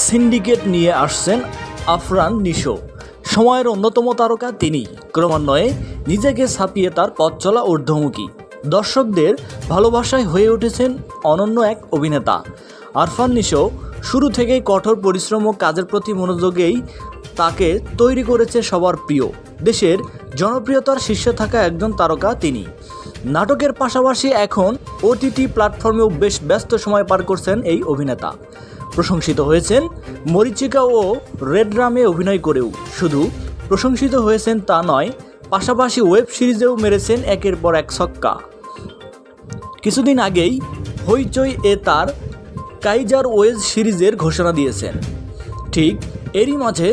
Syndicate নিয়ে আসছেন আফরান নিশো। সময়ের অন্যতম তারকা তিনি। ক্রমান্বয়ে নিজেকে ছাপিয়ে তার পথ চলা ঊর্ধ্বমুখী। দর্শকদের ভালোবাসায় হয়ে উঠেছেন অনন্য এক অভিনেতা। আরফান নিশো শুরু থেকেই কঠোর পরিশ্রম ও কাজের প্রতি মনোযোগেই তাকে তৈরি করেছে সবার প্রিয়। দেশের জনপ্রিয়তার শীর্ষে থাকা একজন তারকা তিনি। নাটকের পাশাপাশি এখন ওটিটি প্ল্যাটফর্মেও বেশ ব্যস্ত সময় পার করছেন এই অভিনেতা। প্রশংসিত হয়েছেন মরীচিকা ও রেড রামে অভিনয় করেও। শুধু প্রশংসিত হয়েছেন তা নয়, পাশাপাশি ওয়েব সিরিজেও মেরেছেন একের পর এক ছক্কা। কিছুদিন আগেই হইচই তার কাইজার ওয়েজ সিরিজের ঘোষণা দিয়েছেন। ঠিক এরই মাঝে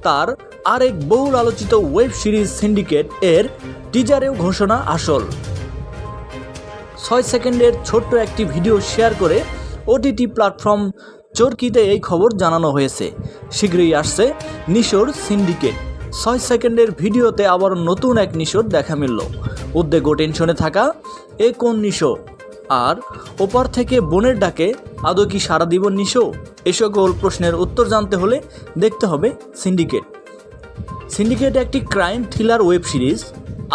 তার আরেক বহুল আলোচিত ওয়েব সিরিজ সিন্ডিকেট এর টিজারেও ঘোষণা আসল। 6 সেকেন্ডের ছোট্ট একটি ভিডিও শেয়ার করে ওটিটি প্ল্যাটফর্ম চরকিতে এই খবর জানানো হয়েছে। শীঘ্রই আসছে নিশোর সিন্ডিকেট। 6 সেকেন্ডের ভিডিওতে আবার নতুন এক নিশোর দেখা মিলল। উদ্বেগ ও টেনশনে থাকা এ কোন নিশো, আর ওপার থেকে বোনের ডাকে আদৌ কি সাড়া দিব নিশো? এ সকল প্রশ্নের উত্তর জানতে হলে দেখতে হবে সিন্ডিকেট। সিন্ডিকেট একটি crime thriller web series.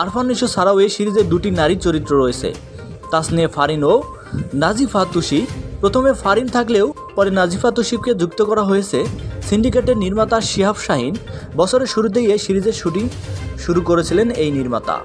Arfan Nisho ছাড়াও এই সিরিজে দুটি নারী চরিত্র রয়েছে, তাসনিয়া ফারিন ও নাজিফা তুষি। প্রথমে ফারিন থাকলেও পরে নাজিফা তুষিকে যুক্ত করা হয়েছে। সিন্ডিকেটের নির্মাতা শিহাব শাহীন বছরের শুরুতেই এই সিরিজের শুটিং শুরু করেছিলেন এই নির্মাতা।